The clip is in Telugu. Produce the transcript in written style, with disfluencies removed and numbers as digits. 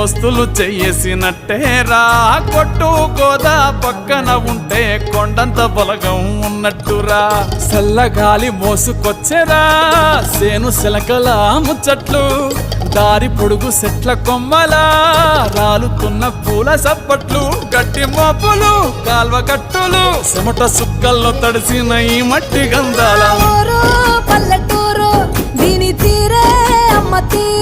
దోస్తులు చెయ్యేసినట్టేరా కొట్టు గోదా పక్కన ఉంటే కొండంత బలగం ఉన్నట్టురా చల్లగాలి మోసుకొచ్చెరా సేను శిలకల ముచ్చట్లు దారి పొడుగు చెట్ల కొమ్మలా రాలుతున్న పూల సప్పట్లు గట్టి మోపులు కాల్వ కట్టులు చెమట సుక్కల్లో తడిసిన ఈ మట్టి గంధాల పల్లెటూరు దీని తీరే అమ్మ తీరే